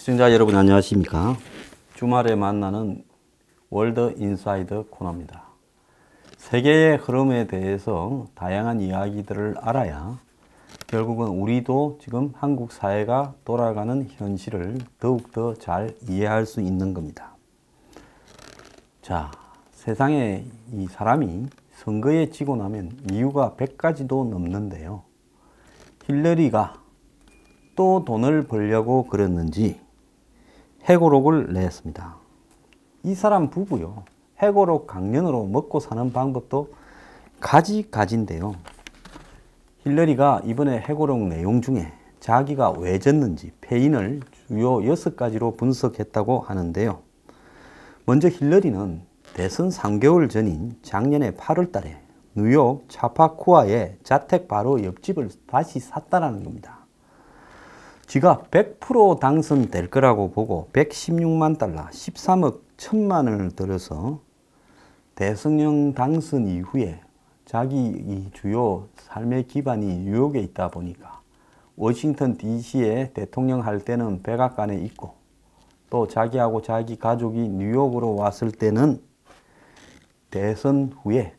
시청자 여러분 안녕하십니까? 주말에 만나는 월드 인사이드 코너입니다. 세계의 흐름에 대해서 다양한 이야기들을 알아야 결국은 우리도 지금 한국 사회가 돌아가는 현실을 더욱더 잘 이해할 수 있는 겁니다. 자, 세상에 이 사람이 선거에 지고 나면 이유가 100가지도 넘는데요. 힐러리가 또 돈을 벌려고 그랬는지 회고록을 냈습니다. 이 사람 부부요. 회고록 강연으로 먹고 사는 방법도 가지가지인데요. 힐러리가 이번에 회고록 내용 중에 자기가 왜 졌는지 패인을 주요 6가지로 분석했다고 하는데요. 먼저 힐러리는 대선 3개월 전인 작년에 8월 달에 뉴욕 차파쿠아의 자택 바로 옆집을 다시 샀다는 겁니다. 지가 100% 당선될 거라고 보고 116만 달러, 13억 1천만 원을 들여서 대통령 당선 이후에 자기 이 주요 삶의 기반이 뉴욕에 있다 보니까 워싱턴 DC에 대통령 할 때는 백악관에 있고 또 자기하고 자기 가족이 뉴욕으로 왔을 때는 대선 후에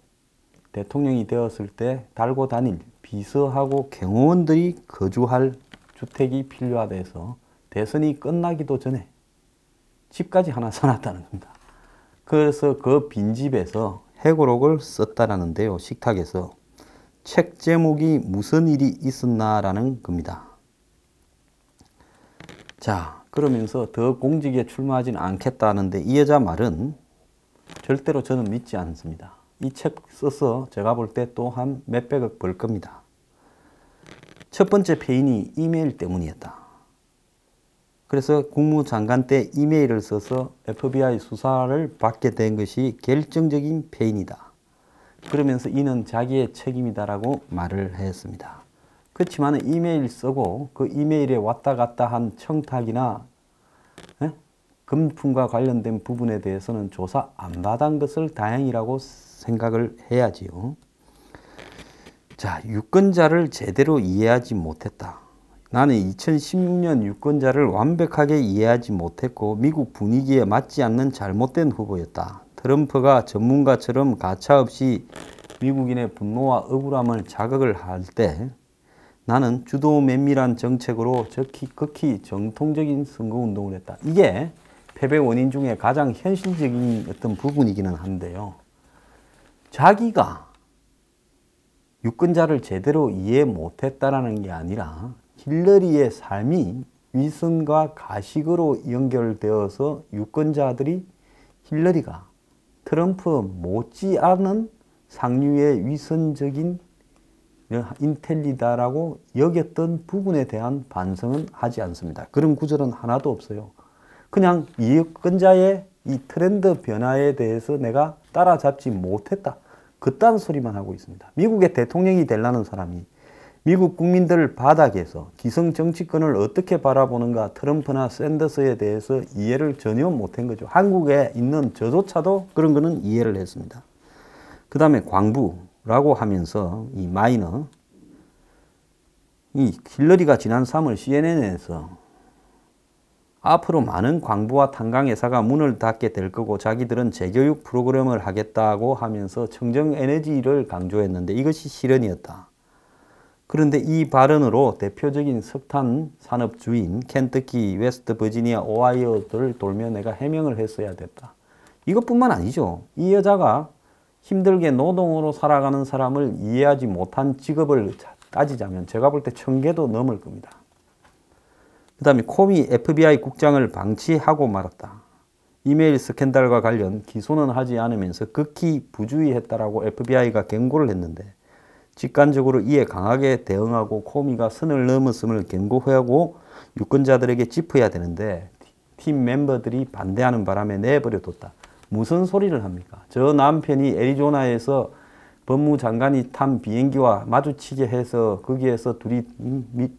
대통령이 되었을 때 달고 다닐 비서하고 경호원들이 거주할 주택이 필요하다 해서 대선이 끝나기도 전에 집까지 하나 사놨다는 겁니다. 그래서 그 빈집에서 회고록을 썼다라는데요. 식탁에서 책 제목이 무슨 일이 있었나라는 겁니다. 자, 그러면서 더 공직에 출마하진 않겠다는데 이 여자 말은 절대로 저는 믿지 않습니다. 이 책 써서 제가 볼 때 또 한 몇백억 벌 겁니다. 첫 번째 패인이 이메일 때문이었다. 그래서 국무장관 때 이메일을 써서 FBI 수사를 받게 된 것이 결정적인 패인이다. 그러면서 이는 자기의 책임이다라고 말을 했습니다. 그렇지만 이메일 쓰고 그 이메일에 왔다 갔다 한 청탁이나 금품과 관련된 부분에 대해서는 조사 안 받은 것을 다행이라고 생각을 해야지요. 자, 유권자를 제대로 이해하지 못했다. 나는 2016년 유권자를 완벽하게 이해하지 못했고 미국 분위기에 맞지 않는 잘못된 후보였다. 트럼프가 전문가처럼 가차없이 미국인의 분노와 억울함을 자극을 할 때 나는 주도 면밀한 정책으로 극히 정통적인 선거운동을 했다. 이게 패배 원인 중에 가장 현실적인 어떤 부분이기는 한데요. 자기가 유권자를 제대로 이해 못했다라는 게 아니라 힐러리의 삶이 위선과 가식으로 연결되어서 유권자들이 힐러리가 트럼프 못지않은 상류의 위선적인 인텔리다라고 여겼던 부분에 대한 반성은 하지 않습니다. 그런 구절은 하나도 없어요. 그냥 유권자의 이 트렌드 변화에 대해서 내가 따라잡지 못했다. 그딴 소리만 하고 있습니다. 미국의 대통령이 되려는 사람이 미국 국민들 바닥에서 기성 정치권을 어떻게 바라보는가 트럼프나 샌더스에 대해서 이해를 전혀 못한 거죠. 한국에 있는 저조차도 그런 거는 이해를 했습니다. 그 다음에 광부라고 하면서 이 마이너, 이 힐러리가 지난 3월 CNN에서 앞으로 많은 광부와 탄광회사가 문을 닫게 될 거고 자기들은 재교육 프로그램을 하겠다고 하면서 청정에너지를 강조했는데 이것이 실언이었다. 그런데 이 발언으로 대표적인 석탄 산업주인 켄터키, 웨스트버지니아, 오하이오를 돌며 내가 해명을 했어야 됐다. 이것뿐만 아니죠. 이 여자가 힘들게 노동으로 살아가는 사람을 이해하지 못한 직업을 따지자면 제가 볼 때 1000개도 넘을 겁니다. 그 다음에 코미 FBI 국장을 방치하고 말았다. 이메일 스캔들과 관련 기소는 하지 않으면서 극히 부주의했다라고 FBI가 경고를 했는데 직관적으로 이에 강하게 대응하고 코미가 선을 넘었음을 경고하고 유권자들에게 짚어야 되는데 팀 멤버들이 반대하는 바람에 내버려뒀다. 무슨 소리를 합니까? 저 남편이 애리조나에서 법무장관이 탄 비행기와 마주치게 해서 거기에서 둘이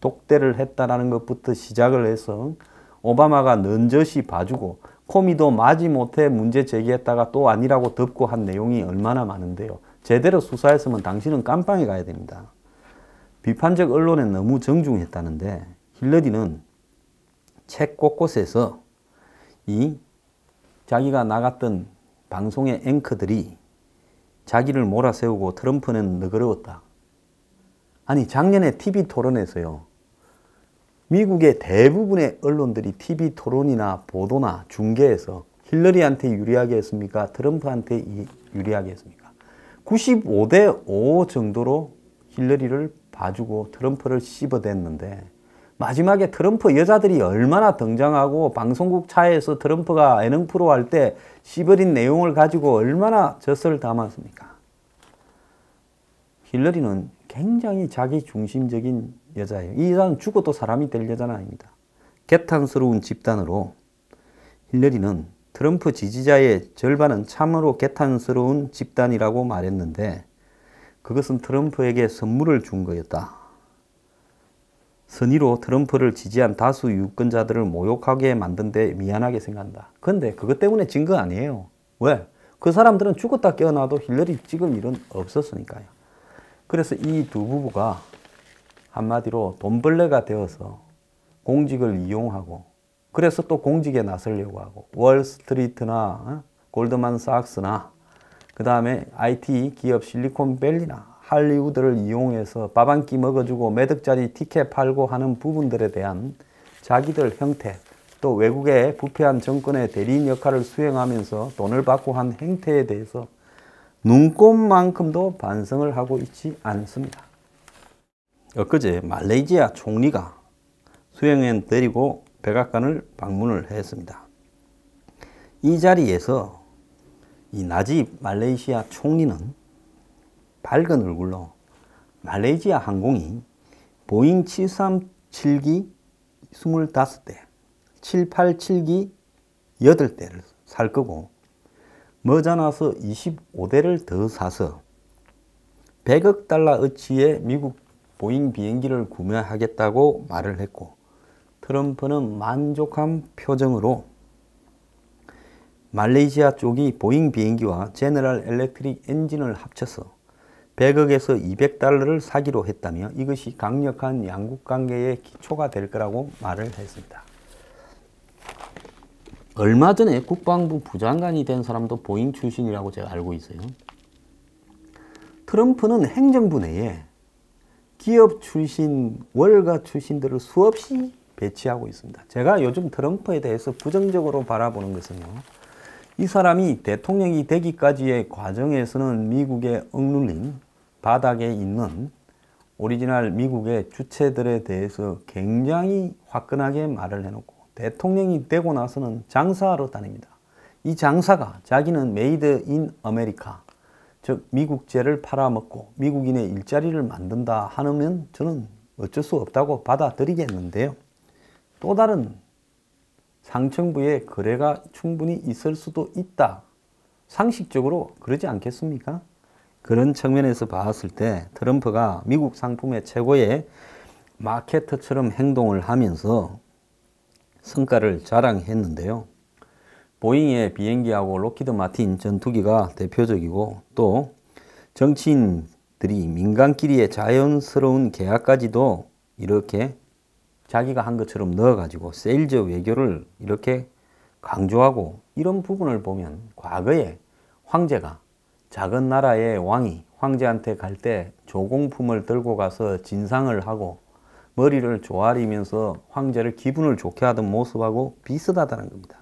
독대를 했다라는 것부터 시작을 해서 오바마가 넌저시 봐주고 코미도 마지못해 문제 제기했다가 또 아니라고 덮고 한 내용이 얼마나 많은데요. 제대로 수사했으면 당신은 깜빵에 가야 됩니다. 비판적 언론에 너무 정중했다는데 힐러리는 책 곳곳에서 이 자기가 나갔던 방송의 앵커들이 자기를 몰아세우고 트럼프는 너그러웠다. 아니 작년에 TV 토론에서요. 미국의 대부분의 언론들이 TV 토론이나 보도나 중계에서 힐러리한테 유리하게 했습니까? 트럼프한테 유리하게 했습니까? 95대 5 정도로 힐러리를 봐주고 트럼프를 씹어댔는데 마지막에 트럼프 여자들이 얼마나 등장하고 방송국 차에서 트럼프가 예능 프로 할 때 씹어린 내용을 가지고 얼마나 젖을 담았습니까? 힐러리는 굉장히 자기 중심적인 여자예요. 이 여자는 죽어도 사람이 될 여자는 아닙니다. 개탄스러운 집단으로 힐러리는 트럼프 지지자의 절반은 참으로 개탄스러운 집단이라고 말했는데 그것은 트럼프에게 선물을 준 거였다. 선의로 트럼프를 지지한 다수 유권자들을 모욕하게 만든 데 미안하게 생각한다. 그런데 그것 때문에 진 거 아니에요. 왜? 그 사람들은 죽었다 깨어나도 힐러리 찍을 일은 없었으니까요. 그래서 이 두 부부가 한마디로 돈벌레가 되어서 공직을 이용하고 그래서 또 공직에 나서려고 하고 월스트리트나 골드만삭스나 그 다음에 IT 기업 실리콘밸리나 할리우드를 이용해서 밥 한 끼 먹어주고 몇 억짜리 티켓 팔고 하는 부분들에 대한 자기들 형태 또 외국의 부패한 정권의 대리인 역할을 수행하면서 돈을 받고 한 행태에 대해서 눈꼽만큼도 반성을 하고 있지 않습니다. 엊그제 말레이시아 총리가 수행원 데리고 백악관을 방문을 했습니다. 이 자리에서 이 나집 말레이시아 총리는 밝은 얼굴로 말레이시아 항공이 보잉 737기 25대, 787기 8대를 살 거고 머지않아서 25대를 더 사서 100억 달러어치의 미국 보잉 비행기를 구매하겠다고 말을 했고 트럼프는 만족한 표정으로 말레이시아 쪽이 보잉 비행기와 제너럴 일렉트릭 엔진을 합쳐서 100억에서 200달러를 사기로 했다며 이것이 강력한 양국 관계의 기초가 될 거라고 말을 했습니다. 얼마 전에 국방부 부장관이 된 사람도 보잉 출신이라고 제가 알고 있어요. 트럼프는 행정부 내에 기업 출신, 월가 출신들을 수없이 배치하고 있습니다. 제가 요즘 트럼프에 대해서 부정적으로 바라보는 것은요. 이 사람이 대통령이 되기까지의 과정에서는 미국에 억눌린 바닥에 있는 오리지널 미국의 주체들에 대해서 굉장히 화끈하게 말을 해놓고 대통령이 되고 나서는 장사하러 다닙니다. 이 장사가 자기는 메이드 인 아메리카, 즉 미국제를 팔아먹고 미국인의 일자리를 만든다 하면 저는 어쩔 수 없다고 받아들이겠는데요. 또 다른 상층부의 거래가 충분히 있을 수도 있다. 상식적으로 그러지 않겠습니까? 그런 측면에서 봤을 때 트럼프가 미국 상품의 최고의 마케터처럼 행동을 하면서 성과를 자랑했는데요. 보잉의 비행기하고 록히드 마틴 전투기가 대표적이고 또 정치인들이 민간끼리의 자연스러운 계약까지도 이렇게 자기가 한 것처럼 넣어가지고 세일즈 외교를 이렇게 강조하고 이런 부분을 보면 과거에 황제가 작은 나라의 왕이 황제한테 갈 때 조공품을 들고 가서 진상을 하고 머리를 조아리면서 황제를 기분을 좋게 하던 모습하고 비슷하다는 겁니다.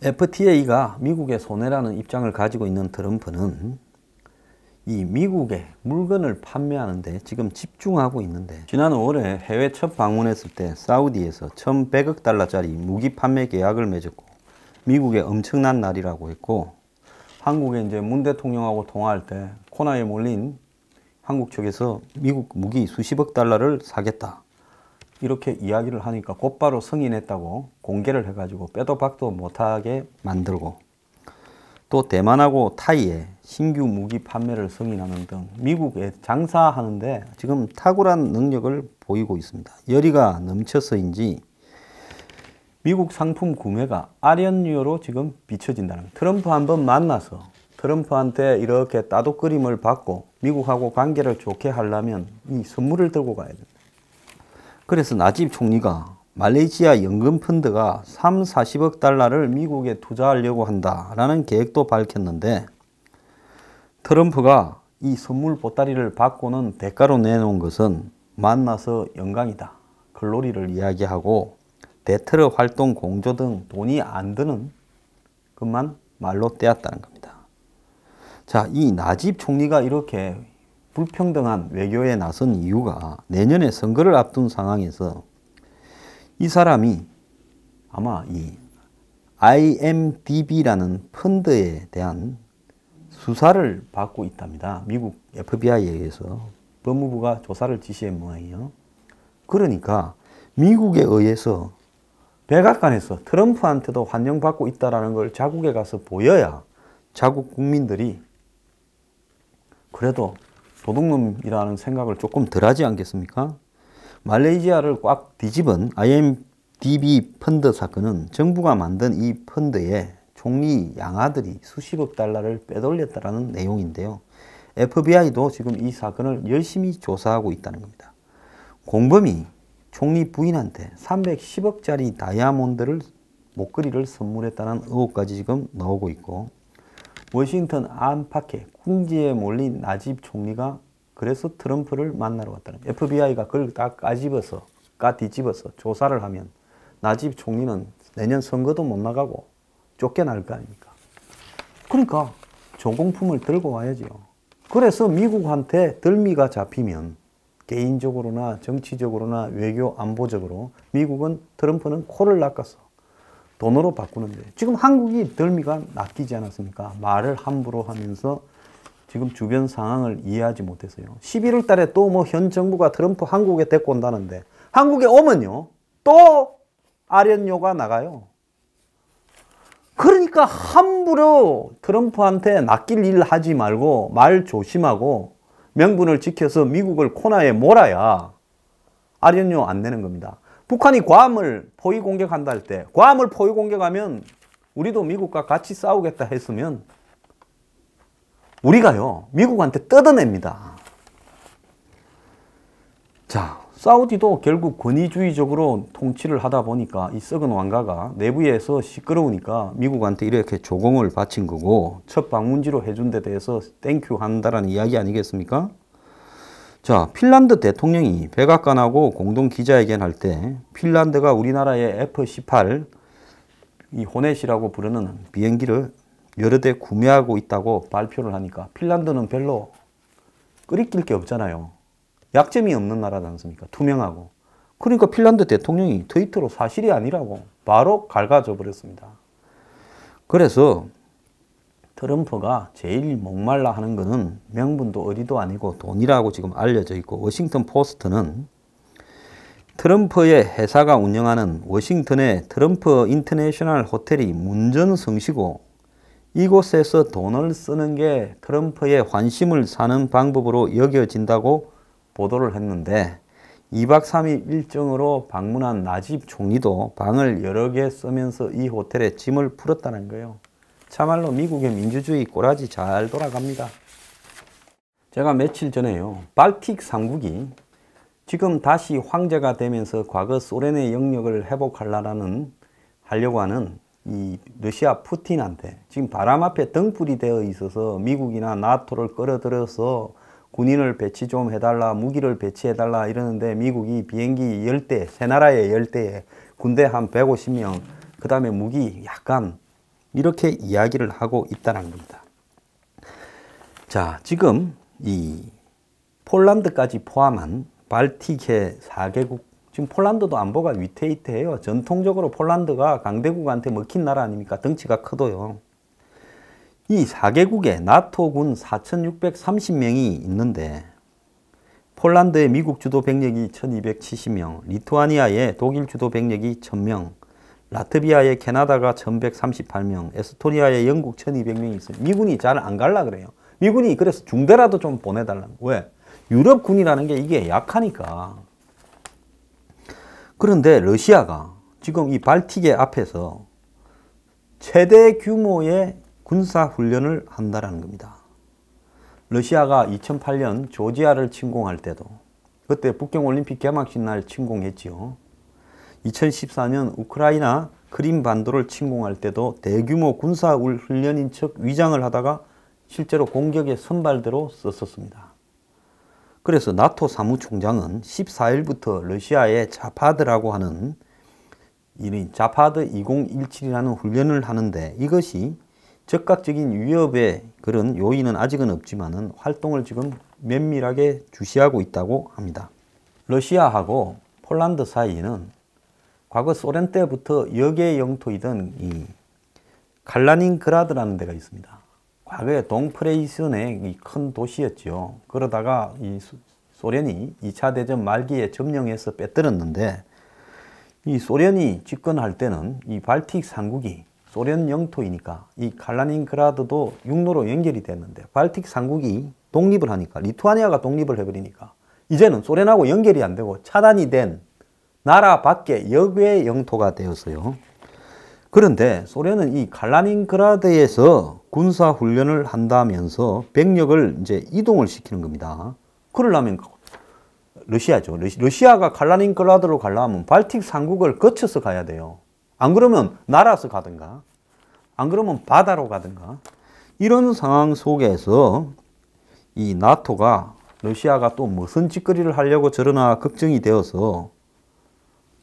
FTA가 미국의 손해라는 입장을 가지고 있는 트럼프는 이 미국에 물건을 판매하는데 지금 집중하고 있는데 지난 5월에 해외 첫 방문했을 때 사우디에서 1,100억 달러짜리 무기 판매 계약을 맺었고 미국의 엄청난 날이라고 했고 한국에 이제 문 대통령하고 통화할 때 코너에 몰린 한국 측에서 미국 무기 수십억 달러를 사겠다 이렇게 이야기를 하니까 곧바로 승인했다고 공개를 해가지고 빼도 박도 못하게 만들고 또 대만하고 타이에 신규 무기 판매를 승인하는 등 미국에 장사하는데 지금 탁월한 능력을 보이고 있습니다. 열의가 넘쳐서인지 미국 상품 구매가 아련유로 지금 비춰진다는 거예요. 트럼프 한번 만나서 트럼프한테 이렇게 따독거림을 받고 미국하고 관계를 좋게 하려면 이 선물을 들고 가야 됩니다. 그래서 나집 총리가 말레이시아 연금 펀드가 3, 40억 달러를 미국에 투자하려고 한다라는 계획도 밝혔는데 트럼프가 이 선물 보따리를 받고는 대가로 내놓은 것은 만나서 영광이다. 글로리를 이야기하고 데트러 활동 공조 등 돈이 안 드는 것만 말로 떼었다는 겁니다. 자, 이 나집 총리가 이렇게 불평등한 외교에 나선 이유가 내년에 선거를 앞둔 상황에서 이 사람이 아마 이 IMDb라는 펀드에 대한 수사를 받고 있답니다. 미국 FBI에 의해서 법무부가 조사를 지시한 모양이에요. 그러니까 미국에 의해서 백악관에서 트럼프한테도 환영받고 있다는 걸 자국에 가서 보여야 자국 국민들이 그래도 도둑놈이라는 생각을 조금 덜 하지 않겠습니까? 말레이시아를 꽉 뒤집은 IMDb 펀드 사건은 정부가 만든 이 펀드에 총리 양아들이 수십억 달러를 빼돌렸다는 내용인데요. FBI도 지금 이 사건을 열심히 조사하고 있다는 겁니다. 공범이 총리 부인한테 310억짜리 다이아몬드를 목걸이를 선물했다는 의혹까지 지금 나오고 있고 워싱턴 안팎의 궁지에 몰린 나집 총리가 그래서 트럼프를 만나러 갔다는 거예요. FBI가 그걸 다 뒤집어서 조사를 하면 나집 총리는 내년 선거도 못 나가고 쫓겨날 거 아닙니까? 그러니까 조공품을 들고 와야지요. 그래서 미국한테 덜미가 잡히면 개인적으로나 정치적으로나 외교 안보적으로 미국은 트럼프는 코를 낚았어. 돈으로 바꾸는데 지금 한국이 덜미가 낚이지 않았습니까? 말을 함부로 하면서 지금 주변 상황을 이해하지 못해서요. 11월 달에 또 뭐 현 정부가 트럼프 한국에 데리고 온다는데 한국에 오면요. 또 아련료가 나가요. 그러니까 함부로 트럼프한테 낚일 일 하지 말고 말 조심하고 명분을 지켜서 미국을 코너에 몰아야 아련료 안 내는 겁니다. 북한이 괌을 포위 공격한다 할 때 괌을 포위 공격하면 우리도 미국과 같이 싸우겠다 했으면 우리가요 미국한테 뜯어냅니다. 자, 사우디도 결국 권위주의적으로 통치를 하다 보니까 이 썩은 왕가가 내부에서 시끄러우니까 미국한테 이렇게 조공을 바친 거고 첫 방문지로 해준 데 대해서 땡큐 한다라는 이야기 아니겠습니까? 자, 핀란드 대통령이 백악관하고 공동 기자회견 할 때 핀란드가 우리나라의 F-18 이 호넷이라고 부르는 비행기를 여러 대 구매하고 있다고 발표를 하니까 핀란드는 별로 끄리낄 게 없잖아요. 약점이 없는 나라지 않습니까? 투명하고. 그러니까 핀란드 대통령이 트위터로 사실이 아니라고 바로 갉아줘 버렸습니다. 그래서 트럼프가 제일 목말라 하는 거는 명분도 어디도 아니고 돈이라고 지금 알려져 있고 워싱턴 포스트는 트럼프의 회사가 운영하는 워싱턴의 트럼프 인터내셔널 호텔이 문전성시고 이곳에서 돈을 쓰는 게 트럼프의 환심을 사는 방법으로 여겨진다고 보도를 했는데 2박 3일 일정으로 방문한 나집 총리도 방을 여러 개 쓰면서 이 호텔에 짐을 풀었다는 거예요. 참말로 미국의 민주주의 꼬라지 잘 돌아갑니다. 제가 며칠 전에요. 발틱 3국이 지금 다시 황제가 되면서 과거 소련의 영역을 하려고 하는 이 러시아 푸틴한테 지금 바람 앞에 등불이 되어 있어서 미국이나 나토를 끌어들여서 군인을 배치 좀 해달라, 무기를 배치해달라 이러는데 미국이 비행기 10대, 세 나라의 10대에 군대 한 150명, 그 다음에 무기 약간 이렇게 이야기를 하고 있다는 겁니다. 자, 지금 이 폴란드까지 포함한 발틱의 4개국, 지금 폴란드도 안보가 위태위태해요. 전통적으로 폴란드가 강대국한테 먹힌 나라 아닙니까? 덩치가 커도요. 이 4개국에 나토군 4,630명이 있는데 폴란드의 미국 주도 병력이 1,270명, 리투아니아의 독일 주도 병력이 1,000명, 라트비아의 캐나다가 1,138명, 에스토니아의 영국 1,200명이 있어요. 미군이 잘 안 갈라 그래요. 미군이 그래서 중대라도 좀 보내달라는. 왜? 유럽군이라는 게 이게 약하니까. 그런데 러시아가 지금 이 발틱의 앞에서 최대 규모의 군사훈련을 한다는 겁니다. 러시아가 2008년 조지아를 침공할 때도 그때 북경올림픽 개막식 날 침공했지요. 2014년 우크라이나 크림반도를 침공할 때도 대규모 군사훈련인 척 위장을 하다가 실제로 공격의 선발대로 썼었습니다. 그래서 나토 사무총장은 14일부터 러시아의 자파드라고 하는 자파드 2017이라는 훈련을 하는데 이것이 적극적인 위협의 그런 요인은 아직은 없지만은 활동을 지금 면밀하게 주시하고 있다고 합니다. 러시아하고 폴란드 사이에는 과거 소련 때부터 역의 영토이던 이 칼라닌그라드라는 데가 있습니다. 과거에 동프레이슨의 큰 도시였죠. 그러다가 이 소련이 2차 대전 말기에 점령해서 빼들었는데 이 소련이 집권할 때는 이 발틱 삼국이 소련 영토이니까 이 칼라닌그라드도 육로로 연결이 됐는데 발틱 삼국이 독립을 하니까 리투아니아가 독립을 해버리니까 이제는 소련하고 연결이 안 되고 차단이 된 나라 밖의 역외 영토가 되었어요. 그런데 소련은 이 칼라닌그라드에서 군사훈련을 한다면서 병력을 이제 이동을 시키는 겁니다. 그러려면 러시아죠. 러시아가 칼라닌그라드로 가려면 발틱 삼국을 거쳐서 가야 돼요. 안 그러면 날아서 가든가, 안 그러면 바다로 가든가. 이런 상황 속에서 이 나토가 러시아가 또 무슨 짓거리를 하려고 저러나 걱정이 되어서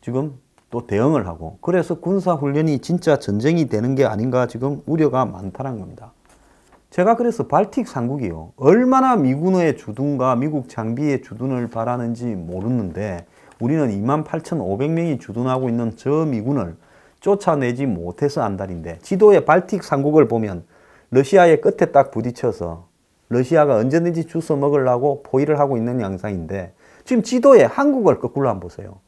지금 또 대응을 하고, 그래서 군사훈련이 진짜 전쟁이 되는 게 아닌가 지금 우려가 많다는 겁니다. 제가 그래서 발틱 삼국이요, 얼마나 미군의 주둔과 미국 장비의 주둔을 바라는지 모르는데 우리는 28,500명이 주둔하고 있는 저 미군을 쫓아내지 못해서 안달인데, 지도에 발틱 삼국을 보면 러시아의 끝에 딱 부딪혀서 러시아가 언제든지 주워 먹으려고 포위를 하고 있는 양상인데, 지금 지도에 한국을 거꾸로 한번 보세요.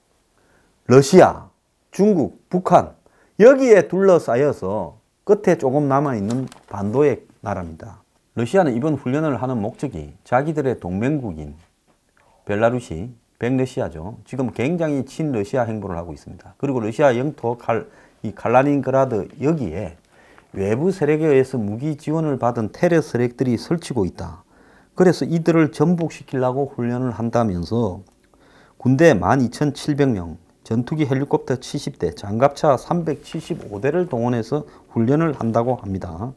러시아, 중국, 북한, 여기에 둘러싸여서 끝에 조금 남아있는 반도의 나라입니다. 러시아는 이번 훈련을 하는 목적이 자기들의 동맹국인 벨라루시, 백러시아죠. 지금 굉장히 친러시아 행보를 하고 있습니다. 그리고 러시아 영토 이 칼라닌그라드 여기에 외부 세력에 의해서 무기 지원을 받은 테러 세력들이 설치고 있다. 그래서 이들을 전복시키려고 훈련을 한다면서 군대 12,700명, 전투기 헬리콥터 70대, 장갑차 375대를 동원해서 훈련을 한다고 합니다.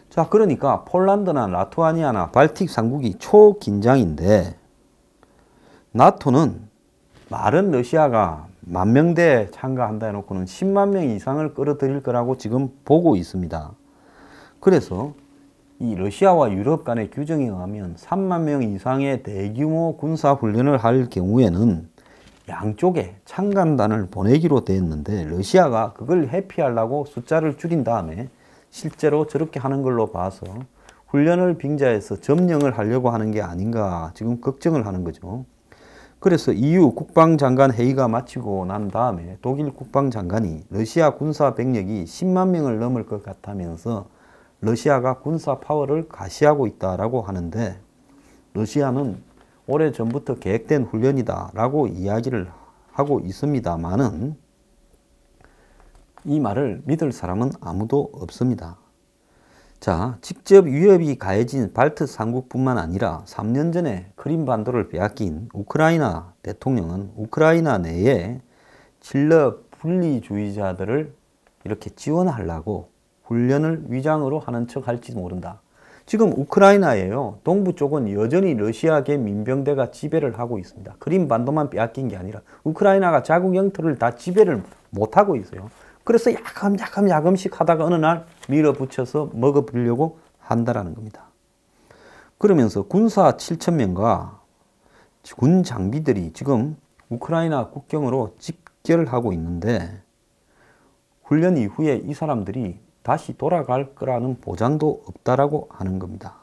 자, 그러니까 폴란드나 라투아니아나 발틱 3국이 초긴장인데, 나토는 말은 러시아가 10,000대 참가한다 해놓고는 10만 명 이상을 끌어들일 거라고 지금 보고 있습니다. 그래서 이 러시아와 유럽 간의 규정에 의하면 3만 명 이상의 대규모 군사훈련을 할 경우에는 양쪽에 참관단을 보내기로 되었는데, 러시아가 그걸 회피하려고 숫자를 줄인 다음에 실제로 저렇게 하는 걸로 봐서 훈련을 빙자해서 점령을 하려고 하는 게 아닌가 지금 걱정을 하는 거죠. 그래서 EU 국방장관 회의가 마치고 난 다음에 독일 국방장관이 러시아 군사 병력이 10만 명을 넘을 것 같다면서 러시아가 군사 파워를 가시하고 있다라고 하는데, 러시아는 오래전부터 계획된 훈련이다 라고 이야기를 하고 있습니다만은 이 말을 믿을 사람은 아무도 없습니다. 자, 직접 위협이 가해진 발트 3국뿐만 아니라 3년 전에 크림반도를 빼앗긴 우크라이나 대통령은 우크라이나 내에 친러 분리주의자들을 이렇게 지원하려고 훈련을 위장으로 하는 척 할지 모른다. 지금 우크라이나예요. 동부 쪽은 여전히 러시아계 민병대가 지배를 하고 있습니다. 크림반도만 빼앗긴 게 아니라 우크라이나가 자국 영토를 다 지배를 못하고 있어요. 그래서 야금씩 하다가 어느 날 밀어붙여서 먹어보려고 한다라는 겁니다. 그러면서 군사 7,000명과 군 장비들이 지금 우크라이나 국경으로 집결하고 있는데, 훈련 이후에 이 사람들이 다시 돌아갈 거라는 보장도 없다라고 하는 겁니다.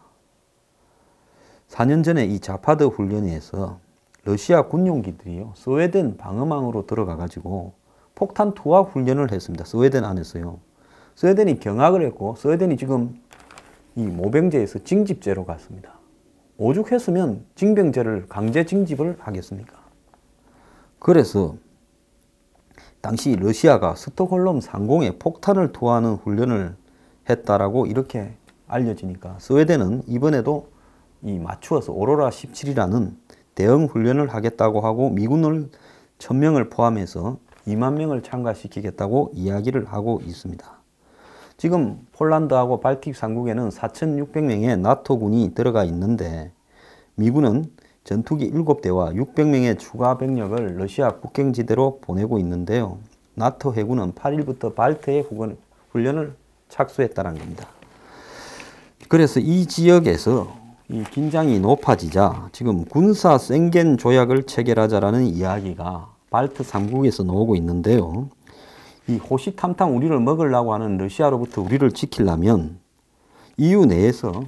4년 전에 이 자파드 훈련에서 러시아 군용기들이요, 스웨덴 방어망으로 들어가 가지고 폭탄 투하 훈련을 했습니다. 스웨덴 안에서요. 스웨덴이 경악을 했고, 스웨덴이 지금 이 모병제에서 징집제로 갔습니다. 오죽했으면 징병제를 강제 징집을 하겠습니까? 그래서 당시 러시아가 스톡홀름 상공에 폭탄을 투하하는 훈련을 했다라고 이렇게 알려지니까 스웨덴은 이번에도 이 맞추어서 오로라 17이라는 대응 훈련을 하겠다고 하고 미군을 1000명을 포함해서 2만 명을 참가시키겠다고 이야기를 하고 있습니다. 지금 폴란드하고 발틱 3국에는 4,600명의 나토군이 들어가 있는데 미군은 전투기 7대와 600명의 추가 병력을 러시아 국경지대로 보내고 있는데요. 나토 해군은 8일부터 발트해 훈련을 착수했다는 겁니다. 그래서 이 지역에서 이 긴장이 높아지자 지금 군사 생겐 조약을 체결하자라는 이야기가 발트 3국에서 나오고 있는데요. 이 호시탐탐 우리를 먹으려고 하는 러시아로부터 우리를 지키려면 EU 내에서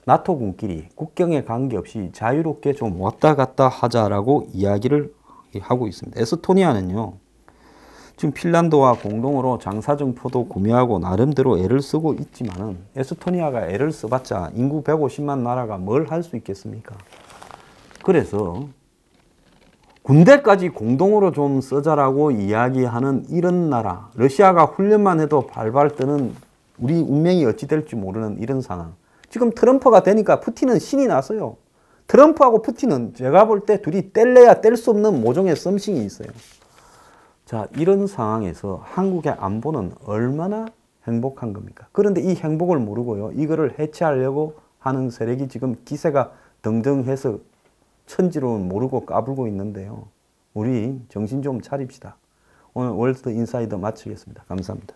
나토군끼리 국경에 관계없이 자유롭게 좀 왔다 갔다 하자라고 이야기를 하고 있습니다. 에스토니아는요, 지금 핀란드와 공동으로 장사정포도 구매하고 나름대로 애를 쓰고 있지만은 에스토니아가 애를 써봤자 인구 150만 나라가 뭘 할 수 있겠습니까? 그래서 군대까지 공동으로 좀 쓰자라고 이야기하는 이런 나라, 러시아가 훈련만 해도 발발 뜨는 우리 운명이 어찌 될지 모르는 이런 상황. 지금 트럼프가 되니까 푸틴은 신이 났어요. 트럼프하고 푸틴은 제가 볼 때 둘이 뗄래야 뗄 수 없는 모종의 썸씽이 있어요. 자, 이런 상황에서 한국의 안보는 얼마나 행복한 겁니까? 그런데 이 행복을 모르고요, 이거를 해체하려고 하는 세력이 지금 기세가 등등해서 천지로는 모르고 까불고 있는데요. 우리 정신 좀 차립시다. 오늘 월드 인사이더 마치겠습니다. 감사합니다.